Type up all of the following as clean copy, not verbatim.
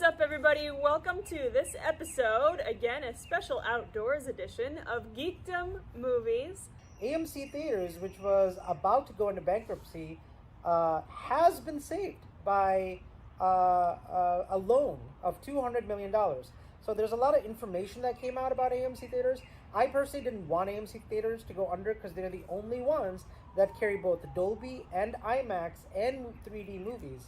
What's up, everybody? Welcome to this episode, again, a special outdoors edition of Geekdom Movies. AMC Theaters, which was about to go into bankruptcy, has been saved by a loan of $200 million. So there's a lot of information that came out about AMC Theaters. I personally didn't want AMC Theaters to go under because they're the only ones that carry both Dolby and IMAX and 3D movies.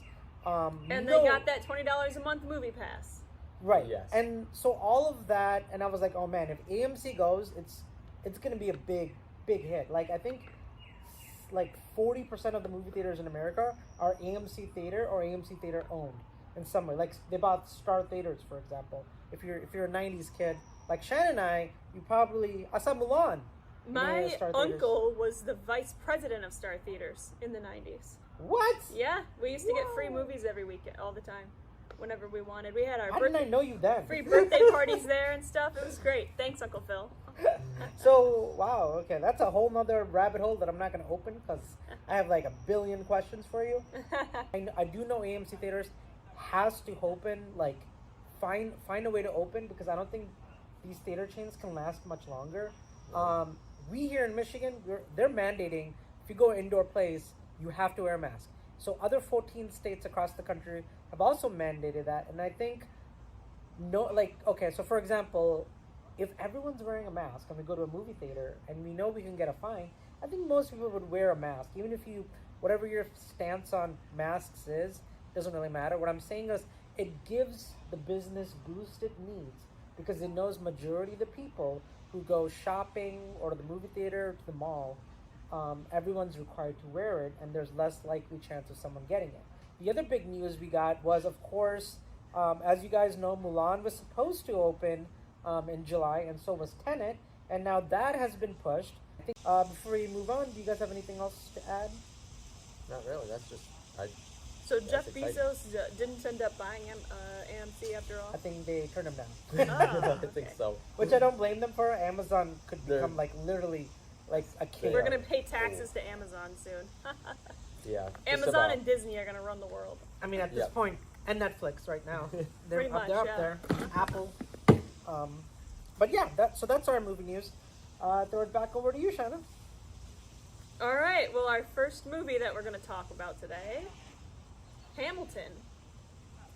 And they got that $20 a month movie pass. Right. Yes. And so all of that, and I was like, oh man, if AMC goes, it's going to be a big hit. Like, I think like 40% of the movie theaters in America are AMC Theater or AMC Theater owned in some way. Like, they bought Star Theaters, for example. If you're a 90s kid, like Shannon and I, I saw Mulan. My uncle was the vice president of Star Theaters in the 90s. What? Yeah, we used to get free movies every weekend, all the time, whenever we wanted. We had our How didn't I know you then? free birthday parties there and stuff. It was great. Thanks, Uncle Phil. So, wow, okay, that's a whole nother rabbit hole that I'm not going to open because I have like a billion questions for you. I do know AMC Theaters has to open, like, find a way to open because I don't think these theater chains can last much longer. We here in Michigan, they're mandating if you go indoor plays, you have to wear a mask. So other 14 states across the country have also mandated that. And I think, so for example, if everyone's wearing a mask and we go to a movie theater and we know we can get a fine, I think most people would wear a mask. Even if whatever your stance on masks is, doesn't really matter. What I'm saying is it gives the business boost it needs because it knows majority of the people who go shopping or to the movie theater or to the mall, everyone's required to wear it, and there's less likely chance of someone getting it. The other big news we got was, of course, as you guys know, Mulan was supposed to open in July, and so was Tenet, and now that has been pushed. I think before we move on, do you guys have anything else to add? Not really. That's just So Jeff Bezos didn't end up buying AMC after all? I think they turned him down. I think so. Which I don't blame them for. Amazon could become literally like a king. We're going to pay taxes to Amazon soon. Yeah. Amazon and Disney are going to run the world. I mean, at this point, and Netflix right now. Pretty much, they're up there. Apple. But yeah, that's our movie news. Throw it back over to you, Shannon. All right. Well, our first movie that we're going to talk about today, Hamilton.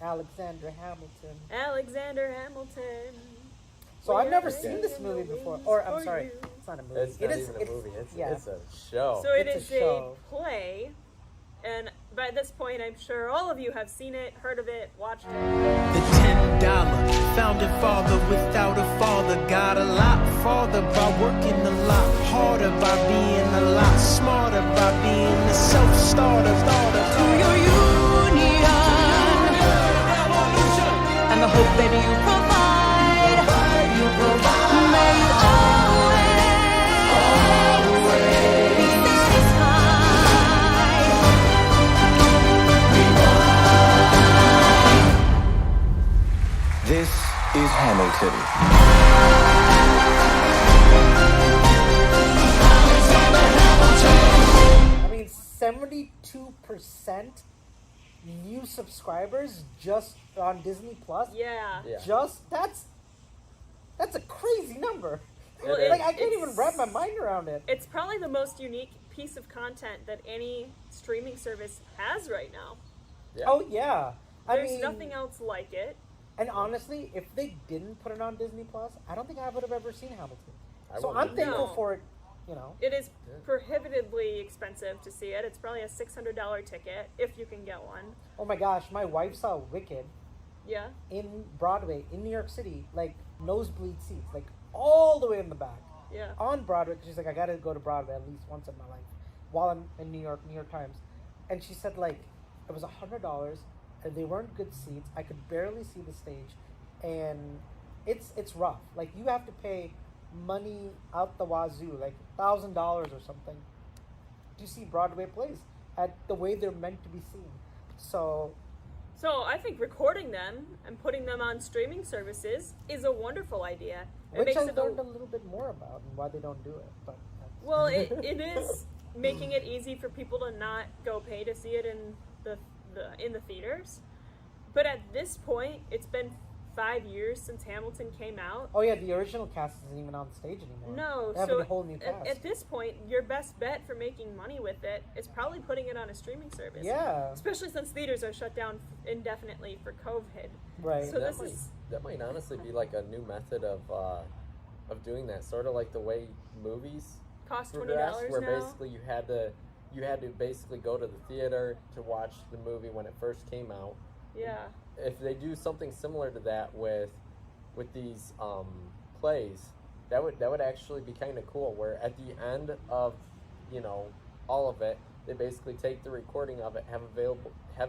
Alexander Hamilton. Alexander Hamilton. So I've never seen this movie before. Or, I'm sorry, it's not a movie. It's not even a movie. It's a show. So it is a play. And by this point, I'm sure all of you have seen it, heard of it, watched it. The $10 founding father without a father got a lot farther by working a lot harder, by being a lot smarter, by being a self-starter. To your union and the hope that you provide. May you always be satisfied. This is Hamilton. I mean, 72% new subscribers just on Disney Plus. Yeah. That's a crazy number. Well, I can't even wrap my mind around it. It's probably the most unique piece of content that any streaming service has right now. Yeah. Oh, yeah. There's nothing else like it. And honestly, if they didn't put it on Disney Plus, I don't think I would have ever seen Hamilton. So wouldn't I'm thankful No. for it, you know. It is prohibitively expensive to see it. It's probably a $600 ticket if you can get one. Oh my gosh, my wife saw Wicked Yeah. in Broadway, in New York City, like nosebleed seats, like all the way in the back. Yeah. On Broadway, 'cause she's like, I gotta go to Broadway at least once in my life while I'm in New York Times. And she said, like, it was $100 and they weren't good seats. I could barely see the stage. And it's rough. Like, you have to pay money out the wazoo, like $1,000 or something, to see Broadway plays at the way they're meant to be seen. So I think recording them and putting them on streaming services is a wonderful idea. which I learned a little bit more about and why they don't do it. But well, it is making it easy for people to not go pay to see it in the theaters. But at this point, it's been 5 years since Hamilton came out. Oh yeah, the original cast isn't even on stage anymore. No, they have so a whole new cast. At this point, your best bet for making money with it is probably putting it on a streaming service. Yeah. Especially since theaters are shut down indefinitely for COVID. Right. So that might honestly be like a new method of doing that, sort of like the way movies cost $20 where now. basically you had to basically go to the theater to watch the movie when it first came out. Yeah. If they do something similar to that with these plays, that would actually be kind of cool. Where at the end of all of it, they basically take the recording of it, have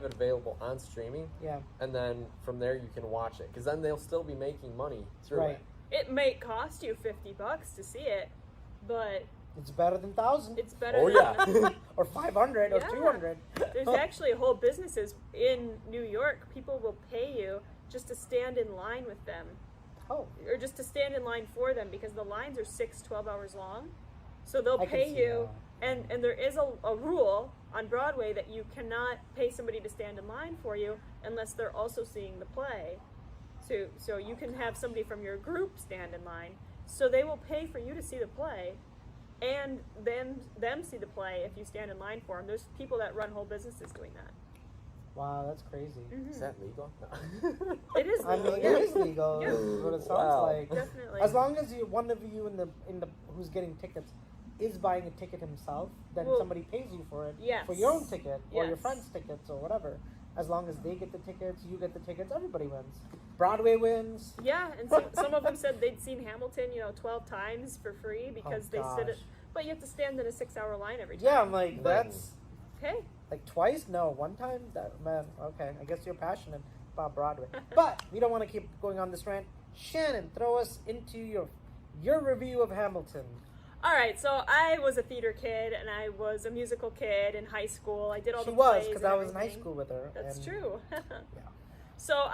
it available on streaming. Yeah. And then from there you can watch it, because then they'll still be making money through it. It may cost you $50 to see it, but it's better than 1,000. It's better. Oh yeah. Or 500 or 200. There's actually whole businesses in New York. People will pay you just to stand in line with them. Oh. Or just to stand in line for them, because the lines are 12 hours long. So they'll I pay can see you, and there is a rule on Broadway that you cannot pay somebody to stand in line for you unless they're also seeing the play. So you can have somebody from your group stand in line. So they will pay for you to see the play, and then them see the play if you stand in line for them. There's people that run whole businesses doing that. Wow, that's crazy. Mm-hmm. Is that legal? No. It is legal. I mean, it is legal. Yeah. Is what it sounds Wow. like. Definitely. As long as one of you in the who's getting tickets is buying a ticket himself, then somebody pays you for it. Yes. For your own ticket or your Yes. friend's tickets or whatever. As long as they get the tickets, you get the tickets, everybody wins. Broadway wins. Yeah, and some of them said they'd seen Hamilton, 12 times for free because they stood it. But you have to stand in a 6-hour line every time. Yeah, I'm like, that's Okay. like twice? No, one time? Man, okay. I guess you're passionate about Broadway. But we don't want to keep going on this rant. Shannon, throw us into your review of Hamilton. All right, so I was a theater kid, and I was a musical kid in high school. I did all She the was, plays because and I was in high everything. school with her. That's and true. Yeah. So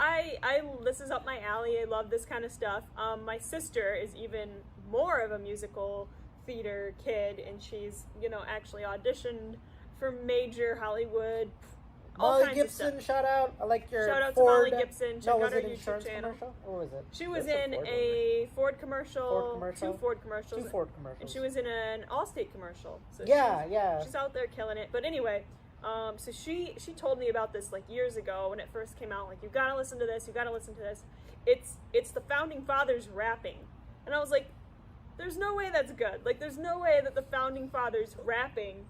this is up my alley. I love this kind of stuff. My sister is even more of a musical theater kid, and she's actually auditioned for major Hollywood, all Molly kinds Gibson, of stuff. shout out. I like your Shout out Ford. to Molly Gibson. Check No, out was her it YouTube insurance channel. commercial? Or was it? She was That's a in Ford a Ford commercial, Ford commercial? 2 Ford commercials, 2 Ford commercials. and she was in an Allstate commercial. So Yeah. she's out there killing it. But anyway, so she told me about this like years ago when it first came out. Like, you gotta listen to this. You gotta listen to this. It's the founding fathers rapping, and I was like, there's no way that's good. Like, there's no way that the founding fathers rapping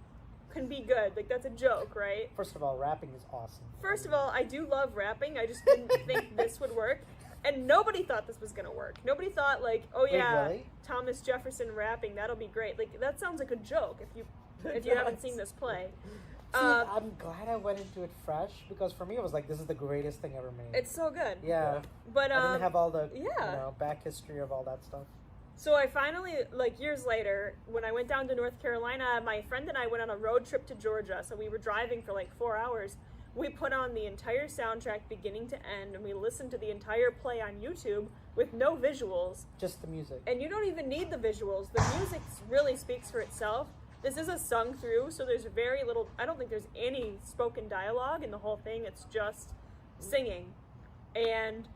can be good. Like, that's a joke, right? First of all, rapping is awesome. First of all, I do love rapping. I just didn't think this would work. And nobody thought this was going to work. Nobody thought, like, oh yeah, really? Thomas Jefferson rapping, that'll be great. Like, that sounds like a joke if you haven't seen this play. See, I'm glad I went into it fresh, because for me it was like, this is the greatest thing ever made. It's so good. Yeah. But I didn't have all the yeah. back history of all that stuff. So I finally, like years later, when I went down to North Carolina, my friend and I went on a road trip to Georgia. So we were driving for like 4 hours. We put on the entire soundtrack beginning to end, and we listened to the entire play on YouTube with no visuals. Just the music. And you don't even need the visuals. The music really speaks for itself. This is a sung through, so there's very little, I don't think there's any spoken dialogue in the whole thing. It's just singing. And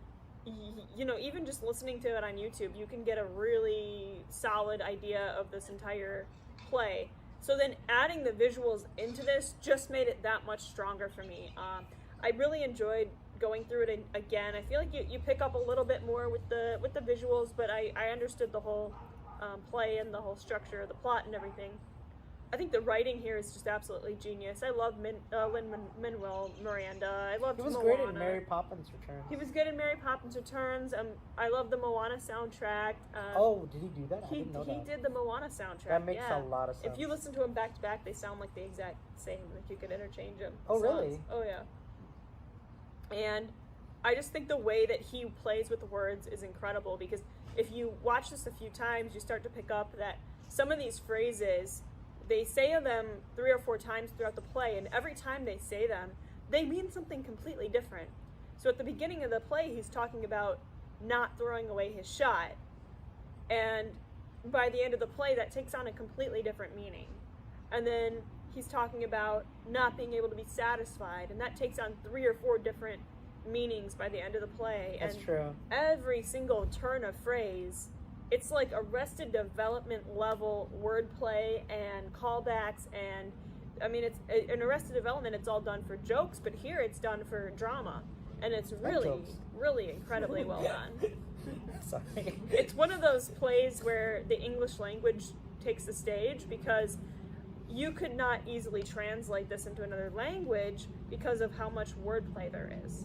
even just listening to it on YouTube, you can get a really solid idea of this entire play. So then adding the visuals into this just made it that much stronger for me. I really enjoyed going through it again. I feel like you pick up a little bit more with the visuals, but I understood the whole play and the whole structure, the plot and everything. I think the writing here is just absolutely genius. I love Lin-Manuel Miranda. I loved He was Moana. great in Mary Poppins Returns. He was good in Mary Poppins Returns. I love the Moana soundtrack. Did he do that? I didn't know He that. did the Moana soundtrack. That makes a lot of sense. If you listen to them back to back, they sound like the exact same. Like, you could interchange them. Oh, songs. really? Oh, yeah. And I just think the way that he plays with the words is incredible, because if you watch this a few times, you start to pick up that some of these phrases, they say them 3 or 4 times throughout the play, and every time they say them, they mean something completely different. So at the beginning of the play, he's talking about not throwing away his shot, and by the end of the play, that takes on a completely different meaning. And then he's talking about not being able to be satisfied, and that takes on 3 or 4 different meanings by the end of the play. That's and true. every single turn of phrase, it's like Arrested Development level wordplay and callbacks. And I mean, it's in Arrested Development, it's all done for jokes, but here it's done for drama, and it's really, jokes. really incredibly well done. Sorry. It's one of those plays where the English language takes the stage, because you could not easily translate this into another language because of how much wordplay there is.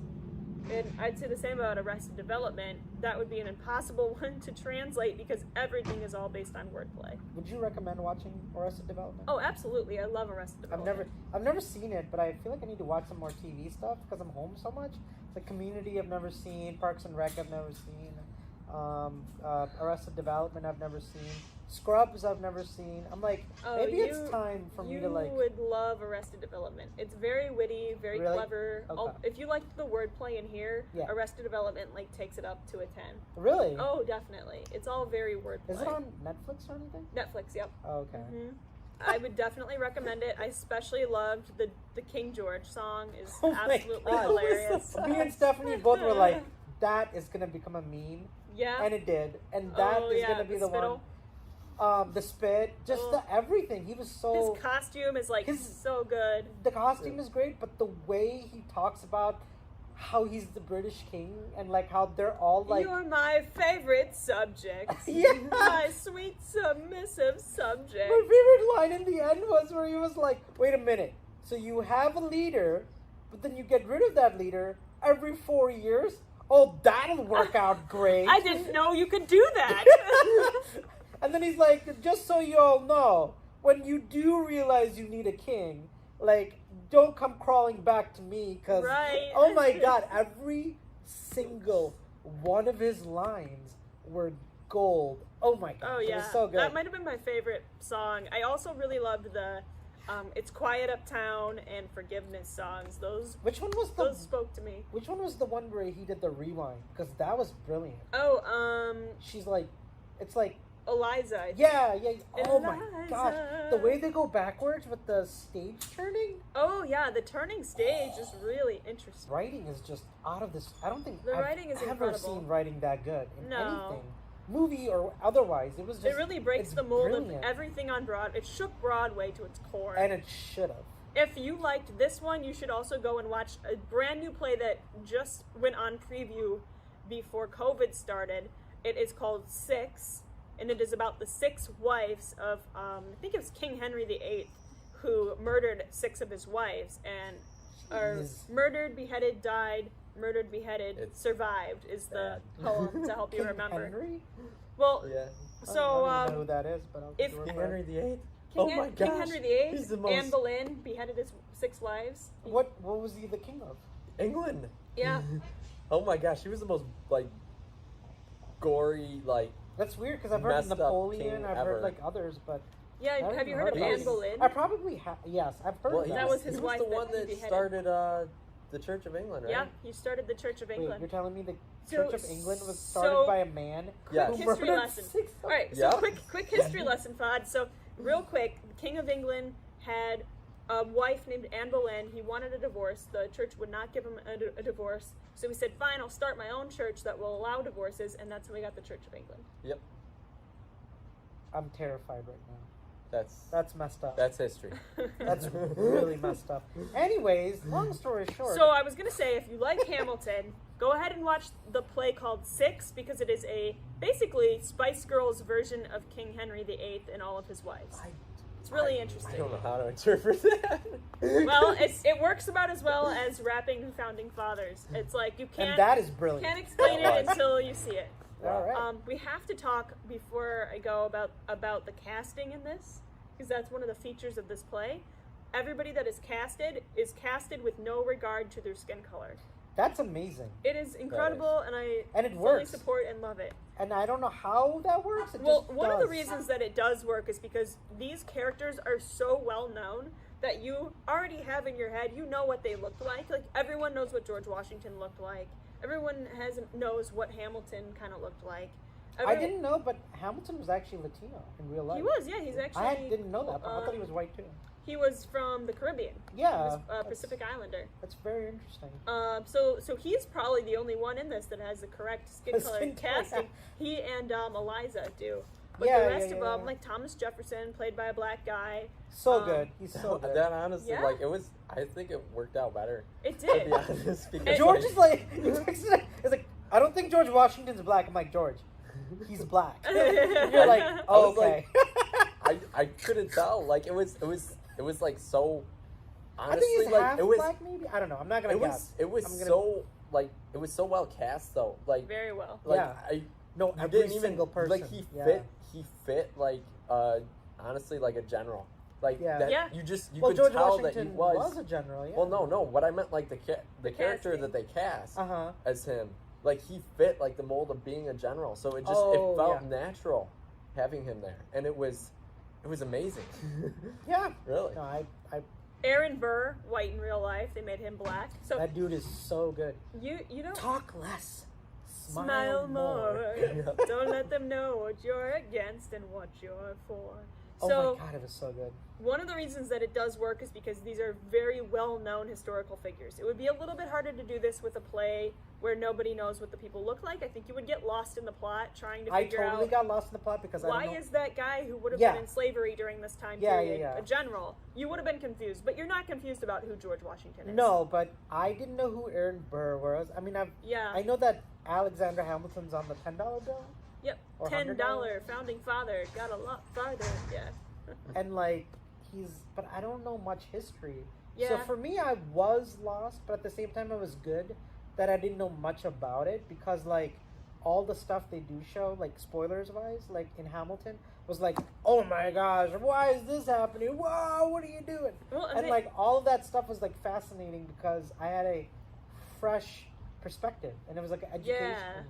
And I'd say the same about Arrested Development. That would be an impossible one to translate because everything is all based on wordplay. Would you recommend watching Arrested Development? Oh, absolutely. I love Arrested Development. I've never seen it, but I feel like I need to watch some more TV stuff because I'm home so much. Like Community, I've never seen. Parks and Rec, I've never seen. Arrested Development, I've never seen. Scrubs, I've never seen. I'm like, maybe it's time for me to like. You would love Arrested Development. It's very witty, very Really? clever. Okay. If you like the wordplay in here, Yeah. Arrested Development like takes it up to a 10. Really? Oh, definitely. It's all very wordplay. Is it on Netflix or anything? Netflix? Yep. Oh, okay. I would definitely recommend it. I especially loved the King George song. Is Oh my absolutely God. hilarious. Me and Stephanie both were like, that is gonna become a meme, Yeah. and it did. And that is gonna be the spittle. one. The spit, just the everything. He was so. His costume is like His- so good. The costume is great, but the way he talks about how he's the British king and like how they're all like. You're my favorite subject. Yeah. My sweet submissive subject. My favorite line in the end was where he was like, "Wait a minute. So you have a leader, but then you get rid of that leader every 4 years? Oh, that'll work out great." I didn't know you could do that. And then he's like, "Just so you all know, when you do realize you need a king, like, don't come crawling back to me, because, Right. oh my God, every single one of his lines were gold. Oh my God, Oh it yeah, was so good. that might have been my favorite song. I also really loved the "It's Quiet Uptown" and "Forgiveness" songs. Those Which one was spoke to me. Which one was the one where he did the rewind? Because that was brilliant. Oh, She's like, it's like, Eliza. I think. yeah. Oh my gosh, Eliza. the way they go backwards with the stage turning. Oh yeah, the turning stage is really interesting. Writing is just out of this. I don't think The I've writing is ever incredible. seen writing that good in No. anything, movie or otherwise. It was just. It really breaks it's the mold brilliant. of everything on Broadway. It shook Broadway to its core. And it should have. If you liked this one, you should also go and watch a brand new play that just went on preview before COVID started. It is called Six, and it is about the 6 wives of, I think it was King Henry VIII, who murdered 6 of his wives, and are Jeez. murdered, beheaded, died, murdered, beheaded, It's survived is the sad. poem to help you King remember. Henry? Well, Yeah. so I don't even know who that is, but I'll if- do it King for it. Henry VIII. King, Oh my King gosh. Henry VIII, He's the most- Anne Boleyn beheaded his 6 wives. What was he the king of? England. Yeah. Oh my gosh, he was the most like gory like. That's weird because I've heard Messed up Napoleon. king I've ever. heard like others, but Yeah, I haven't have you heard of of Anne this. Boleyn? I probably have. Yes, I've heard Well, of he that. That was his he wife was the one that he that beheaded. started the Church of England, right? Yeah, he started the Church of Wait, England. you're telling me the So- Church of England was started so- by a man Yeah. Quick who history murdered lesson. 6 All right, so Yeah. quick history lesson, Fod. So real quick, the King of England had a wife named Anne Boleyn. He wanted a divorce. The church would not give him a divorce, so he said, "Fine, I'll start my own church that will allow divorces," and that's how we got the Church of England. Yep. I'm terrified right now. That's That's messed up. that's history. That's really messed up. Anyways, long story short. So I was gonna say, if you like Hamilton, go ahead and watch the play called Six, because it is a basically Spice Girls version of King Henry VIII and all of his wives. It's really I interesting. don't know how to interpret that. Well, it works about as well as rapping Founding Fathers. It's like you and that is brilliant. can't explain it until you see it. All right. We have to talk before I go about the casting in this, because that's one of the features of this play. Everybody that is casted with no regard to their skin color. That's amazing. It is incredible, and I And it fully works. support and love it. And I don't know how that works. It Well, just one of the does. reasons that it does work is because these characters are so well known that you already have in your head, you know what they looked like. Like, everyone knows what George Washington looked like. Everyone knows what Hamilton kind of looked like. I didn't know, but Hamilton was actually Latino in real life. He was, yeah. He's actually. I didn't know that, but I thought he was white too. He was from the Caribbean. Yeah, He was Pacific Islander. That's very interesting. So he's probably the only one in this that has the correct skin color Skin color. casting. He and Eliza do. But Yeah, the rest yeah, of yeah, them, yeah. like Thomas Jefferson, played by a black guy. So good. He's so good. That honestly, Yeah. like, it was. I think it worked out better. It To did. be honest, because George is like, it's like, I don't think George Washington's black. I'm like, George, he's black. You're like, oh, was okay. I couldn't tell. Like it was like so. I Honestly, think he's like half it was. black, maybe. I don't know. I'm not gonna It guess. was I'm gonna- so like it was so well cast though. Like Very well. like Yeah. No, you every didn't even single person. like he fit like honestly like a general. Like Yeah. that Yeah. you Well, could George tell Washington that he was. a general. Yeah. Well, no. What I meant like the character casting. that they cast Uh-huh. as him, like he fit like the mold of being a general. So it just Oh, it felt yeah. natural having him there, and it was amazing. Yeah. Really. No, I Aaron Burr, white in real life, they made him black. So that dude is so good. you don't Talk less, smile more. Yeah. Don't let them know what you're against and what you're for. Oh So my god, it was so good. one of the reasons that it does work is because these are very well-known historical figures. It would be a little bit harder to do this with a play where nobody knows what the people look like. I think you would get lost in the plot trying to I figure totally out got lost in the plot because I why don't know. is that guy who would have Yeah. been in slavery during this time Yeah, period yeah. a general. You would have been confused, but you're not confused about who George Washington is. No, but I didn't know who Aaron Burr was. I mean, Yeah. I know that Alexander Hamilton's on the $10 bill, Yep. Or $10 founding father got a lot farther. Yeah. and like but I don't know much history. So Yeah. for me, I was lost, but at the same time, it was good that I didn't know much about it because like all the stuff they do show, like spoilers wise, like in Hamilton, was like, oh my gosh, why is this happening? Whoa, what are you doing? Well, And like all of that stuff was like fascinating because I had a fresh perspective, and it was like an education, Yeah.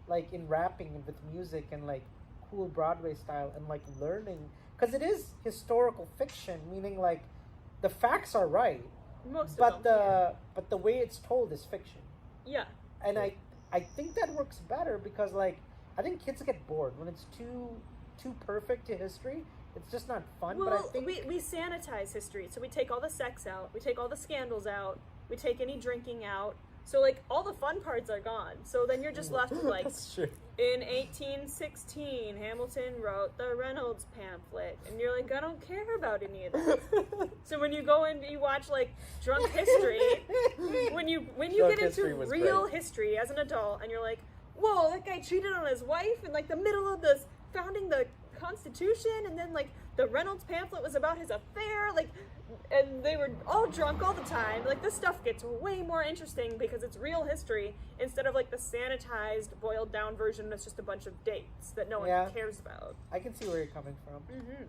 like in rapping and with music and like cool Broadway style and like learning because it is historical fiction, meaning like the facts are right, most but of them. but the way it's told is fiction, Yeah. and I think that works better because like I think kids get bored when it's too perfect to history. It's just not fun. Well, but I think we sanitize history, so we take all the sex out, we take all the scandals out, we take any drinking out. So like all the fun parts are gone. So then you're just left with like That's true. in 1816 Hamilton wrote the Reynolds pamphlet, and you're like, I don't care about any of that. So when you go and you watch like drunk history, when you Drunk get into history was real great. history as an adult, and you're like, whoa, that guy cheated on his wife in like the middle of this founding the Constitution, and then like the Reynolds pamphlet was about his affair, like, and they were all drunk all the time. Like this stuff gets way more interesting because it's real history instead of like the sanitized, boiled down version that's just a bunch of dates that no one Yeah. cares about. I can see where you're coming from. Mm-hmm.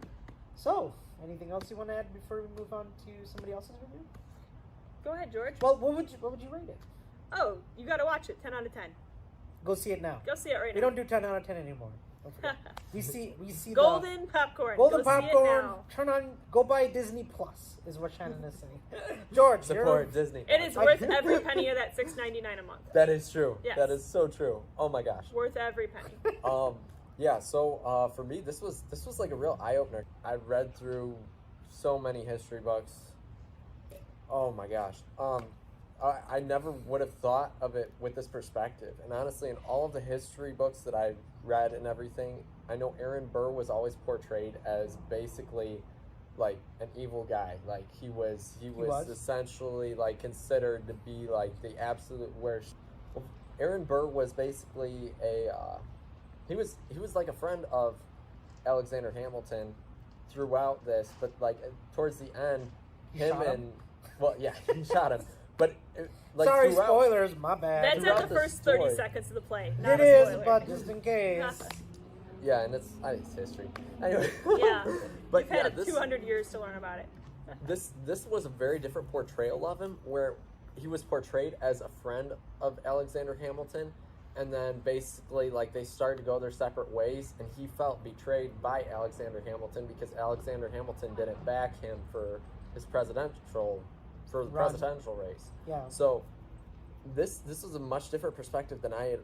So, anything else you want to add before we move on to somebody else's review? Go ahead, George. Well, what would you rate it? Oh, you gotta watch it. 10 out of 10. Go see it now. Go see it right We now. don't do 10 out of 10 anymore. Don't forget. we see Golden popcorn. Golden Go see it popcorn. now. Turn on. Go buy Disney Plus is what Shannon is saying. George, Support Disney. It is worth every penny of that $6.99 a month. That is true. Yes. That is so true. Oh my gosh. Worth every penny. Yeah. So for me, this was like a real eye opener. I read through so many history books. Oh my gosh. I never would have thought of it with this perspective. And honestly, in all of the history books that I've read and everything, I know Aaron Burr was always portrayed as basically like an evil guy. Like he was essentially like considered to be like the absolute worst. Aaron Burr was basically he was like a friend of Alexander Hamilton throughout this, but like towards the end, He shot him? He shot him. But like Sorry, throughout- spoilers. My bad. That's throughout at the the first 30 story. seconds of the play. Not It a is, spoiler. but just in case. Yeah, and it's history. Anyway. Yeah. But You've had yeah, 200 years to learn about it. this was a very different portrayal of him, where he was portrayed as a friend of Alexander Hamilton, and then basically like they started to go their separate ways, and he felt betrayed by Alexander Hamilton because Alexander Hamilton didn't back him for his presidential race. Yeah. So this is a much different perspective than I had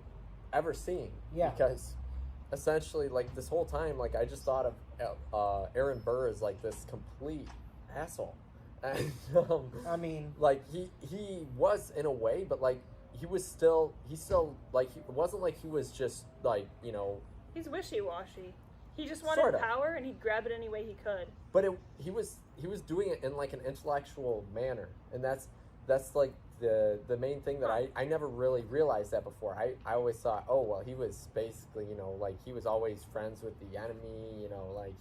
ever seen. Yeah. Because essentially, like this whole time, like I just thought of Aaron Burr as like this complete asshole. And, I mean, like he was in a way, but like he still like it wasn't like he was just like, you know, he's wishy-washy. He just wanted Sorta. power, and he'd grab it any way he could. but he was doing it in like an intellectual manner, and that's like the main thing that I never really realized that before. I always thought, oh well, he was basically, you know, like he was always friends with the enemy, you know, like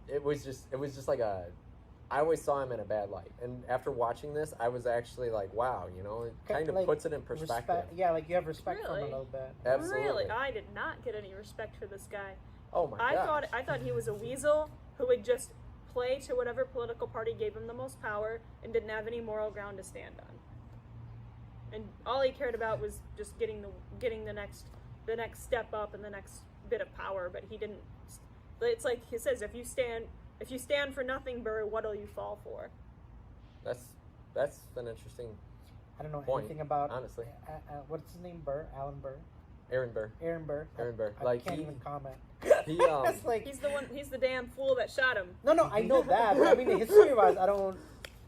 it was just like I always saw him in a bad light, and after watching this, I was actually like, wow, you know, it kind of like, puts it in perspective. yeah, like you have respect for him a Really? little bit. Absolutely. Really, I did not get any respect for this guy. Oh my god. I thought he was a weasel who would just play to whatever political party gave him the most power and didn't have any moral ground to stand on. And all he cared about was just getting the next step up and the next bit of power. But he didn't. It's like he says, if you stand for nothing, Burr, what'll you fall for? That's an interesting I don't know point, anything about honestly. What's his name? Burr? Alan Burr? Aaron Burr. Aaron Burr. Aaron Burr. I Like, can't he- even comment. He It's like He's the damn fool that shot him. no, I know that. But I mean, history-wise, I don't.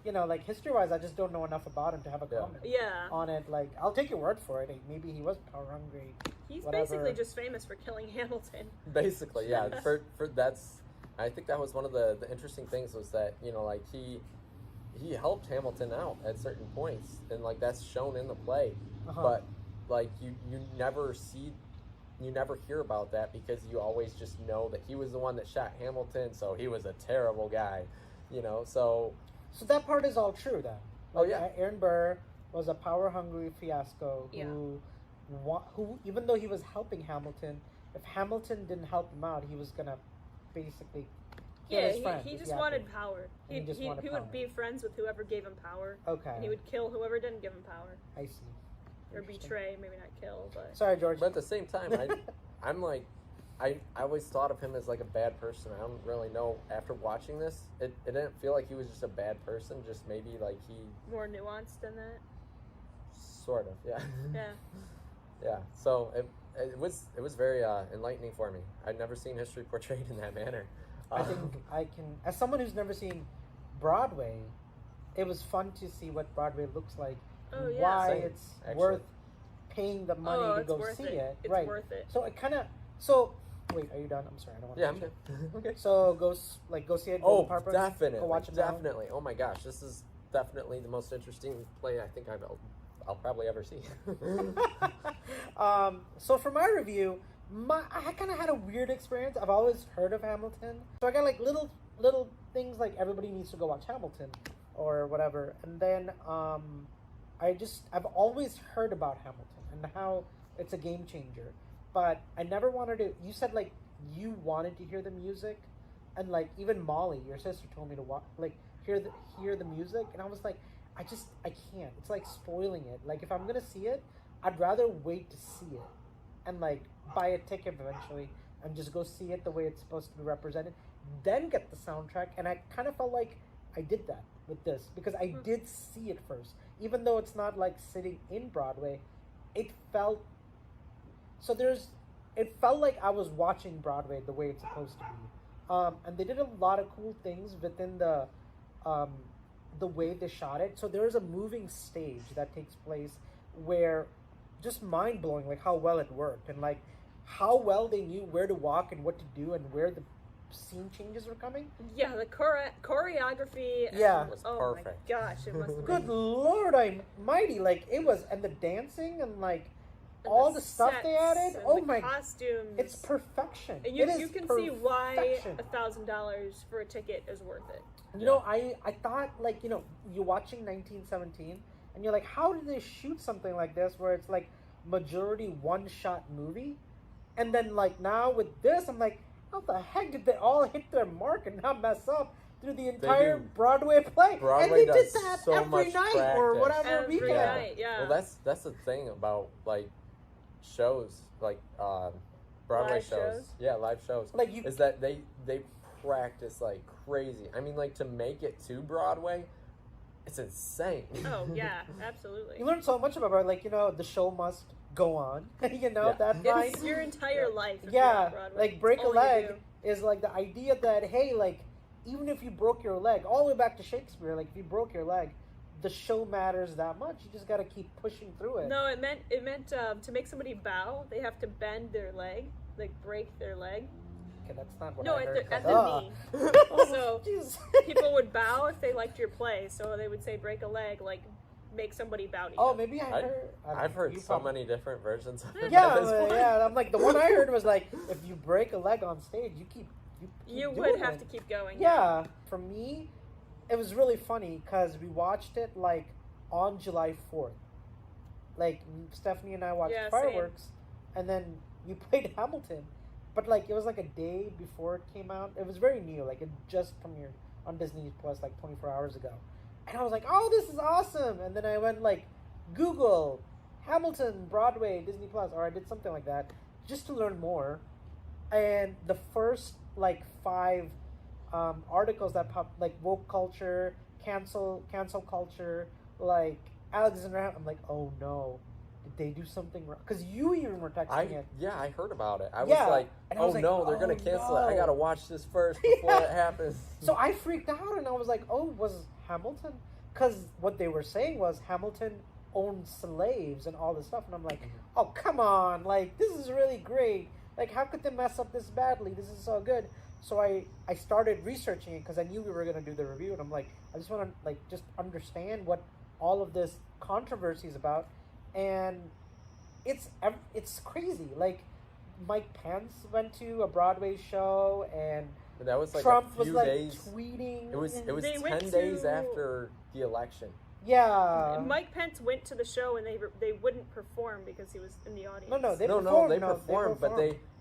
You know, like history-wise, I just don't know enough about him to have a Yeah. comment Yeah, on it. Like, I'll take your word for it. Like, maybe he was power hungry. he's whatever. basically just famous for killing Hamilton. Basically, yeah. for that's, I think that was one of the interesting things was that, you know, like he helped Hamilton out at certain points, and like that's shown in the play. Uh-huh. But like you never hear about that because you always just know that he was the one that shot Hamilton, so he was a terrible guy, you know. So that part is all true then. Oh, yeah. Aaron Burr was a power-hungry fiasco Yeah. who, even though he was helping Hamilton, if Hamilton didn't help him out, he was gonna basically kill his friend. he if just had wanted to. power. He just wanted He power. would be friends with whoever gave him power, Okay, and he would kill whoever didn't give him power, I see. or Interesting. betray, maybe not kill, but Sorry, George. but at the same time, I'm like, I always thought of him as like a bad person. I don't really know. After watching this, it didn't feel like he was just a bad person. Just maybe like he more nuanced than that. sort of, yeah. Yeah. Yeah. So it was very enlightening for me. I'd never seen history portrayed in that manner. I think I can, as someone who's never seen Broadway, it was fun to see what Broadway looks like. Oh, yeah. Why Same, it's actually. worth paying the money to it's go worth see it. it. It's right. worth it. So it kind of. So wait, are you done? I'm sorry, I don't want to. Yeah, I'm good. Okay. So go see it. Oh, Golden Harper, definitely, Go watch it now. definitely. Oh my gosh, this is definitely the most interesting play I think I'll probably ever see. So for my review, I kind of had a weird experience. I've always heard of Hamilton, so I got like little things like everybody needs to go watch Hamilton or whatever, and then I've always heard about Hamilton and how it's a game changer, but I never wanted to. You said like you wanted to hear the music, and like even Molly, your sister, told me to watch hear the music, and I was like, I can't. It's like spoiling it. Like if I'm gonna see it, I'd rather wait to see it and like buy a ticket eventually and just go see it the way it's supposed to be represented, then get the soundtrack. And I kind of felt like I did that with this because I did see it first, even though it's not like sitting in Broadway. It felt like I was watching Broadway the way it's supposed to be, and they did a lot of cool things within the way they shot it. So there's a moving stage that takes place where just mind-blowing, like how well it worked and like how well they knew where to walk and what to do and where the scene changes were coming. Yeah, the choreography. Yeah. It was Oh perfect. my gosh, it must have Good been. Lord Almighty, like it was, and the dancing and like And all the stuff they sets added. and Oh the my, costumes. it's perfection. And It is you can see why perfection. $1,000 for a ticket is worth it. You know, I thought, like, you know, you're watching 1917, and you're like, how did they shoot something like this where it's, like, majority one-shot movie? And then, like, now with this, I'm like, how the heck did they all hit their mark and not mess up through the entire do. Broadway play? Broadway and they did does that so every much night or practice. whatever Every weekend. night, yeah. Well, that's the thing about like shows, like Broadway Live shows. shows? Yeah, live shows. Like you, Is that they practice like crazy. I mean, like to make it to Broadway, it's insane. Oh, yeah, absolutely. you learn so much about it. Like, you know, the show must go on. You know, Yeah. that line. It's your entire life. if you're Yeah, on Broadway. like break a All you leg do. is like the idea that, hey, like even if you broke your leg, all the way back to Shakespeare, like if you broke your leg, the show matters that much. You just got to keep pushing through it. No, it meant to make somebody bow, they have to bend their leg, like break their leg. Okay, that's not what No, I heard. at the knee. So Jeez. people would bow if they liked your play. So they would say break a leg, like make somebody bow to you. Oh, maybe I've heard you so probably- many different versions of it. Yeah, at this point. yeah. I'm like, the one I heard was like, if you break a leg on stage, you keep You doing would have it. to keep going. Yeah, for me, it was really funny because we watched it like on July 4th. Like Stephanie and I watched Yeah, fireworks, and then you played Hamilton, but like it was like a day before it came out. It was very new, like it just premiered on Disney Plus like 24 hours ago, and I was like, oh, this is awesome. And then I went like Google Hamilton Broadway Disney Plus, or I did something like that just to learn more. And the first like 5 articles that popped, like woke culture, cancel culture, like Alexander, I'm like, oh no, did they do something wrong? Because you even were texting it. Yeah, I heard about it. I Yeah, was like, and I oh was like, no, they're oh, gonna cancel it. I no. gotta watch this first before Yeah. it happens. So I freaked out and I was like, oh, was Hamilton? Because what they were saying was Hamilton owned slaves and all this stuff. And I'm like, oh, come on. Like, this is really great. Like, how could they mess up this badly? This is so good. So I started researching it because I knew we were going to do the review. And I'm like, I just want to, like, just understand what all of this controversy is about. And it's crazy. Like, Mike Pence went to a Broadway show and That was like Trump a was few like days. tweeting. It was They 10 went days to- after the election. Yeah. And Mike Pence went to the show and they wouldn't perform because he was in the audience. No, they They performed, but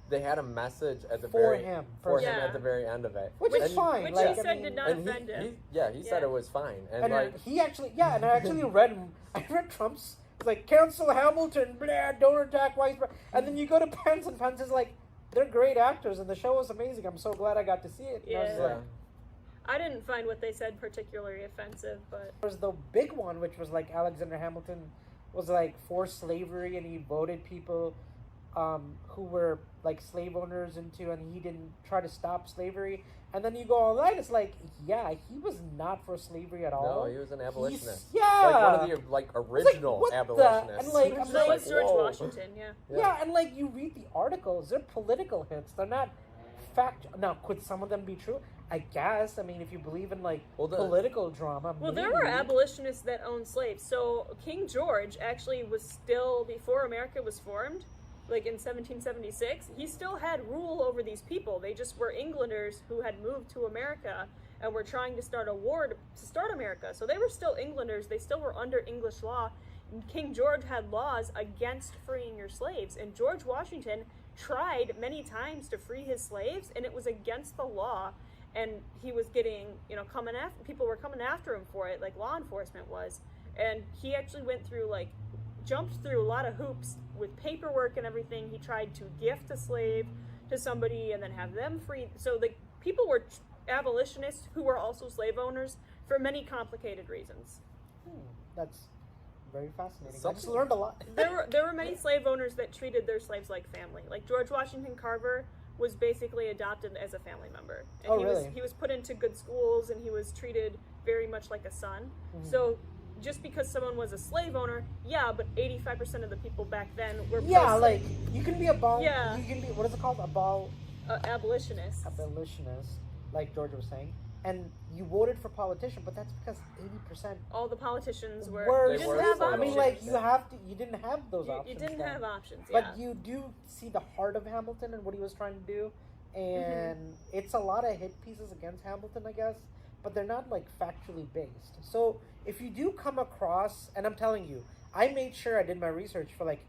they had a message at the For very him, for for him him. at the very end of it, Which is And- fine. Which like, he I said mean, did not And offend him. he said Yeah. it was fine, and And like he actually, and I actually read Trump's, like, cancel Hamilton, blah, don't attack white, and then you go to Pence, and Pence is like, they're great actors, and the show was amazing. I'm so glad I got to see it. And I was Yeah. just like, I didn't find what they said particularly offensive, but there was the big one, which was like Alexander Hamilton was like for slavery, and he voted people who were like slave owners into, and he didn't try to stop slavery. And then you go online, it's like, yeah, he was not for slavery at all. no, he was an abolitionist. Yeah, Like one of the like original what the- abolitionists. and, like, I'm so like, was George whoa. Washington, yeah. Yeah, and like you read the articles, they're political hits. They're not fact. Now, could some of them be true? I guess. I mean, if you believe in like Well, political drama, Well, there maybe. were abolitionists that owned slaves. So King George actually was still, before America was formed, like in 1776, he still had rule over these people. They just were Englanders who had moved to America and were trying to start a war to start America. So they were still Englanders. They still were under English law. And King George had laws against freeing your slaves. And George Washington tried many times to free his slaves, and it was against the law. And he was getting, coming after, people were coming after him for it, like law enforcement was. And he actually went through, jumped through a lot of hoops with paperwork and everything. He tried to gift a slave to somebody and then have them free. So the people were abolitionists who were also slave owners for many complicated reasons. That's very fascinating. I just Something- learned a lot. There were many slave owners that treated their slaves like family. Like George Washington Carver was basically adopted as a family member. And Oh, he really? was put into good schools, and he was treated very much like a son. So just because someone was a slave owner, yeah, but 85% of the people back then were Yeah, pro-slave. like you can be a Yeah. you can be, what is it called, Abolitionists. abolitionist, like George was saying, and you voted for politician, but that's because 80% All the politicians were were you They didn't were have slave I mean, options. like you didn't have those you options. didn't then. have options, But yeah. you do see the heart of Hamilton and what he was trying to do, and it's a lot of hit pieces against Hamilton, I guess, but they're not like factually based. So if you do come across, and I'm telling you, I made sure I did my research for like,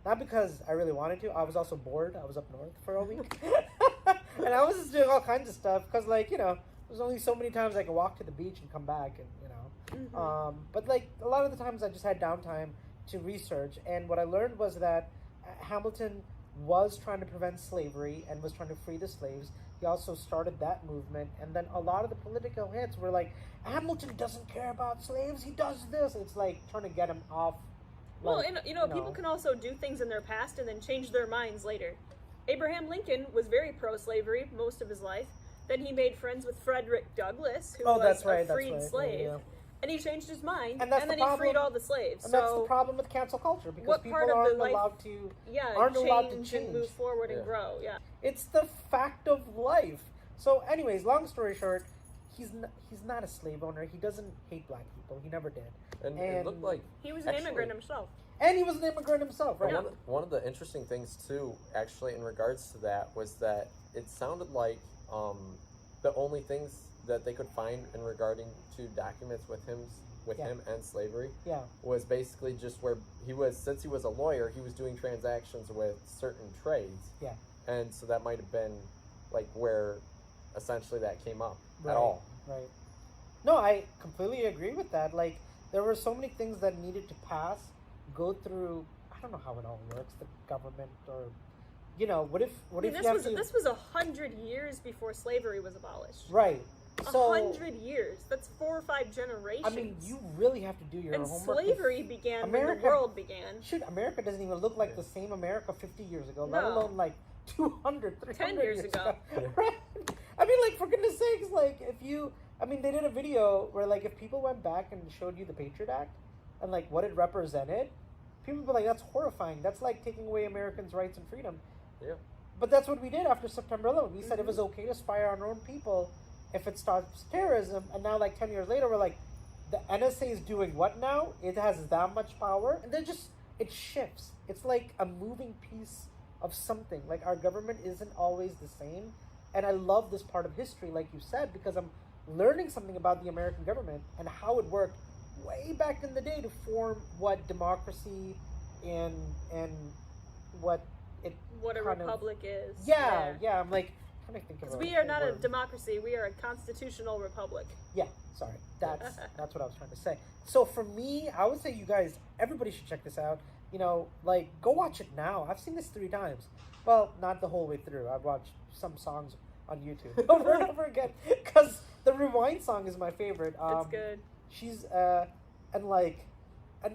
not because I really wanted to, I was also bored. I was up north for a week, and I was just doing all kinds of stuff because, like, there's only so many times I could walk to the beach and come back, and but like a lot of the times I just had downtime to research, and what I learned was that Hamilton was trying to prevent slavery and was trying to free the slaves. He also started that movement, and then a lot of the political hits were like, Hamilton doesn't care about slaves, he does this. It's like trying to get him off. Well, like, and, people can also do things in their past and then change their minds later. Abraham Lincoln was very pro-slavery most of his life. Then he made friends with Frederick Douglass, who Oh, was that's right, a that's freed right. slave. Yeah. And he changed his mind, And that's and the then he freed problem. all the slaves. And so that's the problem with cancel culture, because what people part of the aren't life- allowed to yeah, aren't change, allowed to and change. move forward Yeah. and grow. Yeah. It's the fact of life. So, anyways, long story short, he's not a slave owner. He doesn't hate black people. He never did. And it looked like He was an Actually- immigrant himself. And he was an immigrant himself, right? one of the interesting things too, actually, in regards to that, was that it sounded like the only things that they could find in regarding to documents with him and slavery Yeah. was basically just where he was, since he was a lawyer, he was doing transactions with certain trades. Yeah. And so that might have been like where essentially that came up Right. at all. Right. No, I completely agree with that. Like, there were so many things that needed to pass, go through. I don't know how it all works, the government, or what if I mean, you have to, this was 100 years before slavery was abolished. right? So 100 years. That's 4 or 5 generations. I mean, you really have to do your and homework. slavery began when America- the world began. Shoot, America doesn't even look like the same America 50 years ago, let No. alone like 200, 300 10 years ago. Right? I mean, like, for goodness sakes, like, they did a video where, like, if people went back and showed you the Patriot Act and, like, what it represented, people would be like, that's horrifying. That's like taking away Americans' rights and freedom. Yeah. But that's what we did after September 11th. We said it was okay to spy on our own people if it stops terrorism. And now, like, 10 years later, we're like, the NSA is doing what now? It has that much power? And then it shifts. It's like a moving piece of something. Like, our government isn't always the same. And I love this part of history, like you said, because I'm learning something about the American government and how it worked way back in the day to form what democracy and what it What a kind of- republic is. Yeah, I'm like trying to think of Because a we are not a word. democracy, we are a constitutional republic. Yeah, sorry. That's what I was trying to say. So for me, I would say you guys, everybody should check this out. Like, go watch it now. I've seen this 3 times. Well, not the whole way through. I've watched some songs on YouTube over and over again. Because the Rewind song is my favorite. It's good. She's, and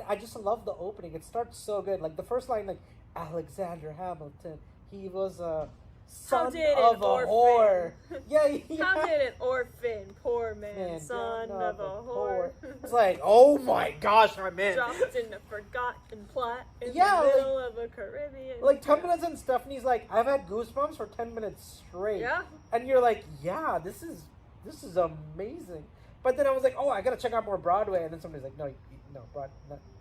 I just love the opening. It starts so good. Like, the first line, like, Alexander Hamilton, he was a son did of an a orphan? whore. Yeah. How did an orphan, poor man, son of a whore, It's like, oh my gosh, my man. dropped in a forgotten plot in Yeah, the middle of a Caribbean. Like 10 minutes in, Stephanie's like, I've had goosebumps for 10 minutes straight. Yeah. And you're like, yeah, this is amazing. But then I was like, oh, I gotta check out more Broadway. And then somebody's like, no,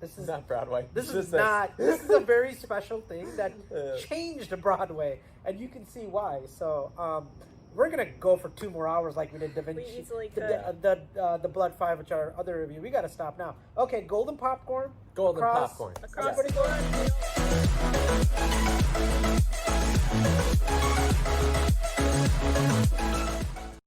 this is Not Broadway. This Just is not. This is a very special thing that Yeah. changed Broadway, and you can see why. So, we're gonna go for 2 more hours like we did Da Vinci. We easily the Blood 5, which are our other review. We gotta stop now. Okay, Golden Popcorn. Golden across- popcorn. across Everybody the board.